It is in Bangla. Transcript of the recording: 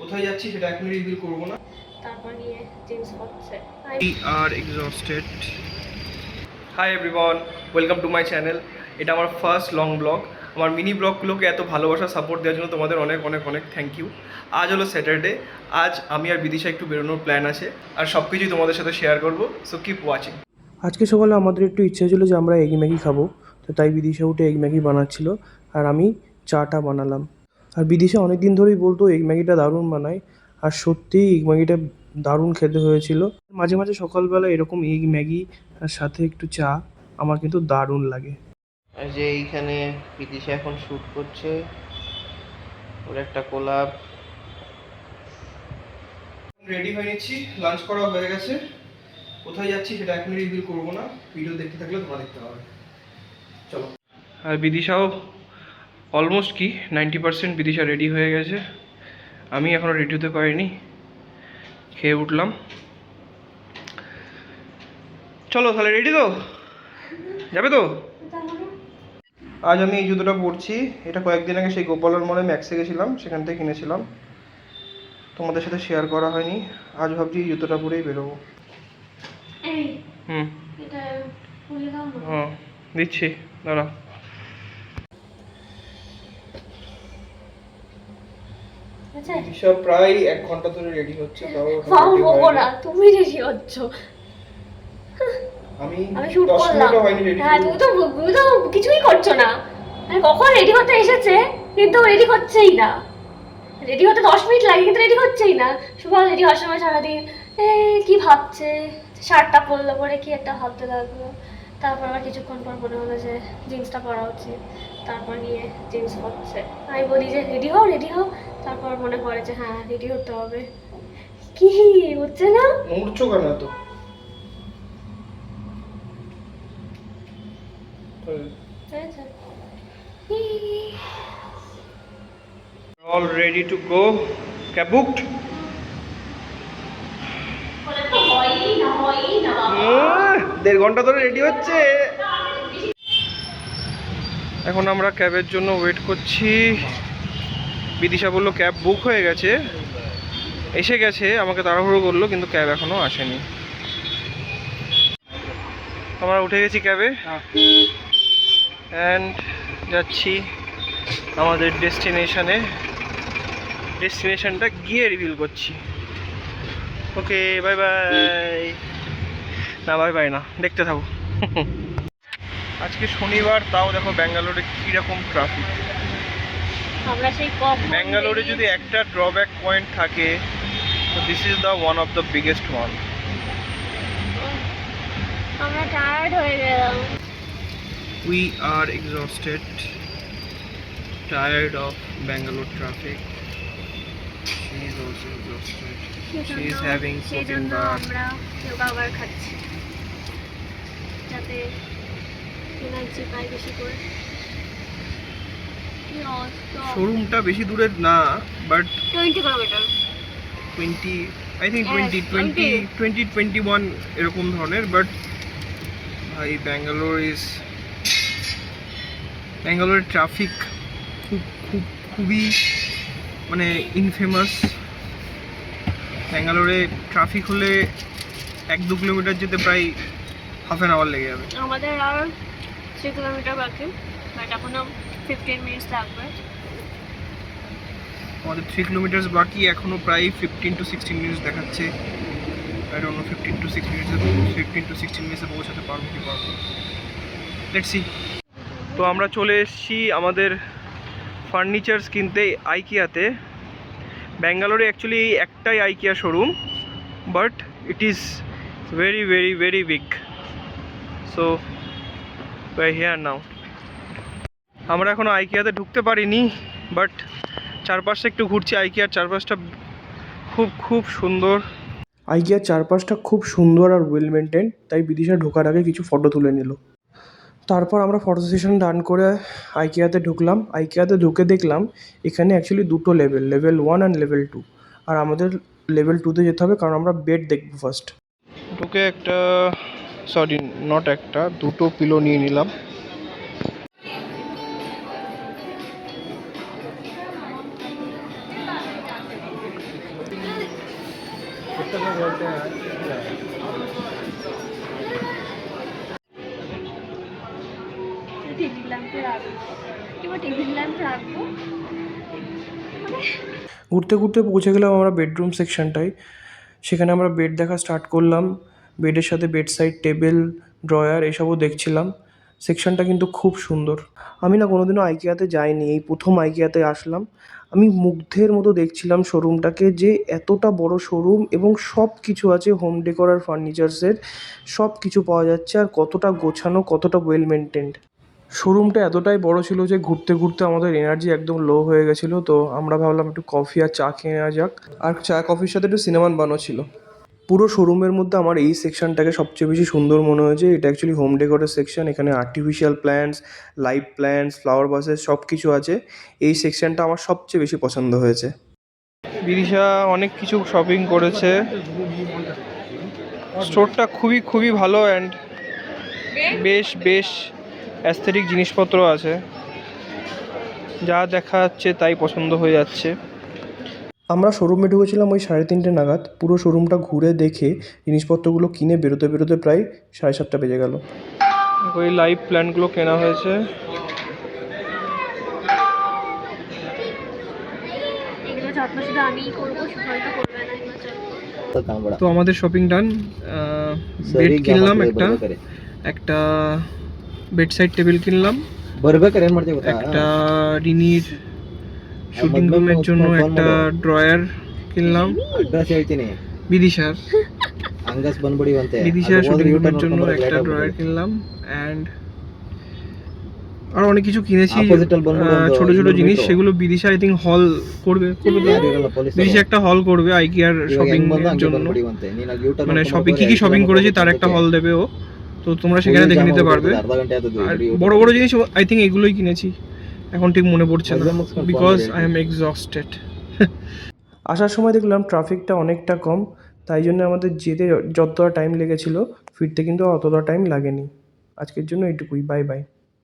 কোথায় যাচ্ছি সেটা এখনই রিভিল করব না। তারপর গিয়ে চেঞ্জ করছে। We are exhausted. Hi everyone, welcome to my channel. এটা আমার ফার্স্ট লং ব্লগ। আমার মিনি ব্লগগুলোকে এত ভালোবাসা সাপোর্ট দেওয়ার জন্য তোমাদের অনেক অনেক অনেক থ্যাংক ইউ। আজ হলো স্যাটারডে। আজ আমি আর বিদিশা একটু বেরোনোর প্ল্যান আছে, আর সব কিছুই তোমাদের সাথে শেয়ার করবো। So keep watching. আজকে সকালে আমাদের একটু ইচ্ছে ছিল যে আমরা এগ ম্যাগি খাবো, তো তাই বিদিশা উঠে এগ ম্যাগি বানাচ্ছিল আর আমি চাটা বানালাম। আর বিদিশা অনেক দিন ধরেই বলতো এগ ম্যাগিটা দারুণ বানায়, আর সত্যিই এগ ম্যাগিটা দারুণ খেতে হয়েছিল। মাঝে মাঝে সকালবেলা এরকম এগ ম্যাগি আর সাথে একটু চা আমার কিন্তু দারুণ লাগে। আর যে এইখানে বিদিশা এখন শ্যুট করছে ওর একটা কোলাপ। রেডি হয়ে নিচ্ছি, লাঞ্চ করা হয়ে গেছে। কোথায় যাচ্ছি সেটা এখনই রিভিল করবো না, ভিডিও দেখতে থাকলে তোমরা দেখতে পাবে। চলো। আর বিদিশাও অলমোস্ট কি 90% বিদিশা রেডি হয়ে গেছে। আমি এখনও রেডি হতে পারিনি, খেয়ে উঠলাম। চলো তাহলে, রেডি তো? যাবে তো? আজ আমি এই জুতোটা পরছি। এটা কয়েকদিন আগে সেই গোপালন মলে ম্যাক্সে গেছিলাম, সেখান থেকে কিনেছিলাম। তোমাদের সাথে শেয়ার করা হয়নি। আজ ভাবছি এই জুতোটা পরেই বেরোবো। হ্যাঁ দিচ্ছি, দাঁড়া। দিশা প্রায় 1 ঘন্টা ধরে রেডি হচ্ছে, তুমি রেডি হচ্ছ, আমি শুট 10 করলাম। মিনিটও হয়নি রেডি। হ্যাঁ, তুমি তো কিছুই করছো না। আমি কখন রেডি হতে এসেছে কিন্তু রেডি হচ্ছেই না। রেডি হতে 10 মিনিট লাগে কিন্তু রেডি হচ্ছেই না। শুভ রেডি হওয়ার সময় সারাদিন কি ভাবছে, শার্টটা পরলো পরে কি একটা ভাবতে লাগলো। তারপর আবার কিছুক্ষণ পর মনে হলো যে জিন্সটা পরা উচিত, তারপর গিয়ে জিন্স করছে। আমি বলি যে রেডি হও, তারপর মনে পড়ে যে হ্যাঁ রেডি হতে হবে। কি হচ্ছে না? মুড়ছো কেন তো? All ready to go. Cab booked? 1.5 ঘন্টা ধরে রেডি হচ্ছে। এখন আমরা ক্যাবের জন্য ওয়েট করছি। বিদিশা বললো ক্যাব বুক হয়ে গেছে, এসে গেছে, আমাকে তাড়াহুড়ো করলো, কিন্তু ক্যাব এখনো আসেনি। আমরা উঠে গেছি ক্যাবে অ্যান্ড যাচ্ছি আমাদের ডেস্টিনেশনটা গিয়ে রিভিল করছি। Okay bye bye. না বাই বাই না, দেখতে থাকো। আজকে শনিবার, তাও দেখো ব্যাঙ্গালোরে কীরকম ট্রাফিক। ব্যাঙ্গালোরে যদি একটা ড্রব্যাক পয়েন্ট থাকে তো this is the one of the biggest one. আমরা টায়ার্ড হয়ে গেলাম। We are exhausted, tired of Bangalore traffic. She is also exhausted. She is having protein bar. আমরা যোগা বার খাচ্ছি যাতে এনার্জি পাই বেশি করে। শোরুমটা বেশি দূরের না, বাট 20 কিলোমিটার, 20 আই থিঙ্ক 21 এরকম ধরনের। বাট ভাই ব্যাঙ্গালোরের ট্রাফিক খুবই মানে ইনফেমাস। ব্যাঙ্গালোরে ট্রাফিক হলে 1-2 কিলোমিটার যেতে প্রায় হাফ অ্যান আওয়ার লেগে যাবে। আমাদের আর 3 কিলোমিটার বাকি, বাট এখনো 15 মিনিটস লাগবে। আমাদের 3 কিলোমিটার বাকি, এখনো প্রায় 15 to 16 মিনিটস দেখাচ্ছে। আই ডোন্ট নো 15 to 16 মিনিটসে পৌঁছাতে পারবো কি পারবো, লেটস সি। তো আমরা চলে এসেছি আমাদের ফার্নিচারস কিনতে আইকিয়াতে। ব্যাঙ্গালোরে অ্যাকচুয়ালি একটাই IKEA showroom, but it is very very very big. So we are here নাও। আমরা এখনও আইকিয়াতে ঢুকতে পারিনি, বাট চারপাশটা একটু ঘুরছি। আইকিয়ার চারপাশটা খুব সুন্দর। আইকিয়ার চারপাশটা খুব সুন্দর আর ওয়েল মেনটেন, তাই বিদিশা ঢোকার আগে কিছু ফটো তুলে নিল। তারপর আমরা ফটো সেশন ডান করে আইকিয়াতে ঢুকলাম। আইকিয়াতে ঢুকে দেখলাম এখানে অ্যাকচুয়ালি দুটো লেভেল 1 অ্যান্ড লেভেল 2। আর আমাদের লেভেল 2তে যেতে হবে, কারণ আমরা বেড দেখবো ফার্স্ট। ঢুকে দুটো পিলো নিয়ে নিলাম। টিভি ল্যাম্পে রাখবো, কিংবা টিভি ল্যাম্পে রাখবো। ঘুরতে ঘুরতে পৌঁছে গেলাম আমরা বেডরুম সেকশনটায়। সেখানে আমরা বেড দেখা স্টার্ট করলাম। বেডের সাথে বেড সাইড টেবিল, ড্রয়ার এসবও দেখছিলাম। সেকশনটা কিন্তু খুব সুন্দর। আমি না কোনোদিনও আইকিয়াতে যাইনি, এই প্রথম আইকিয়াতে আসলাম। আমি মুগ্ধের মতো দেখছিলাম শোরুমটাকে, যে এতটা বড় শোরুম এবং সব কিছু আছে, হোম ডেকোর আর ফার্নিচার্সের সব কিছু পাওয়া যাচ্ছে, আর কতটা গোছানো, কতটা ওয়েল মেনটেন্ড। শোরুমটা এতটাই বড় ছিল যে ঘুরতে ঘুরতে আমাদের এনার্জি একদম লো হয়ে গেছিলো। তো আমরা ভাবলাম একটু কফি আর চা খেয়ে নেওয়া যাক, আর চা কফির সাথে একটু সিনেমান বানো ছিল। পুরো শোরুমের মধ্যে আমার এই সেকশনটাকে সবচেয়ে বেশি সুন্দর মনে হয়েছে। এটা অ্যাকচুয়ালি হোম ডেকোরের সেকশন। এখানে artificial plants, live plants, flower vases সব কিছু আছে। এই সেকশনটা আমার সবচেয়ে বেশি পছন্দ হয়েছে। বিদিশা অনেক কিছু শপিং করেছে। স্টোরটা খুবই খুবই ভালো অ্যান্ড বেশ বেশ অ্যাস্থেটিক জিনিসপত্র আছে, যা দেখা যাচ্ছে তাই পছন্দ হয়ে যাচ্ছে। আমরা শোরুমে ঢুকেছিলাম ওই 3:30 নাগাদ। পুরো শোরুমটা ঘুরে দেখে জিনিসপত্রগুলো কিনে বেরোতে বেরোতে প্রায় 7:30 বেজে গেল। ওই লাইভ প্ল্যান্টগুলো কেনা হয়েছে। এগুলো যত্ন শুধু আমিই করবো, সুফল তো করবে না এগুলো যত্ন। তো আমাদের শপিং ডান। বেড কিনলাম, একটা বেড সাইড টেবিল কিনলাম, একটা রিনির শুটিং রুমের জন্য একটা ড্রয়ার কিনলাম, বিদিশার শুটিং রুমের জন্য একটা ড্রয়ার কিনলাম, অ্যান্ড আর অনেক কিছু কিনেছি ছোট ছোট জিনিস। সেগুলো বিদিশা আই থিঙ্ক হল করবে। বিদিশা একটা হল করবে আইকিয়ার শপিং এর জন্য, মানে শপিং কি কি শপিং করেছি তার একটা হল দেবে ও। তো তোমরা সেখানে দেখে নিতে পারবে। আর বড় বড় জিনিস আই থিঙ্ক এগুলোই কিনেছি, এখন ঠিক মনে পড়ছে না, বিকজ আই এম এক্সস্টেড। আসার সময় দেখলাম ট্রাফিকটা অনেকটা কম, তাই জন্য আমাদের যেতে যতটা টাইম লেগেছিল ফিরতে কিন্তু অতটা টাইম লাগেনি। আজকের জন্য এইটুকুই, বাই বাই।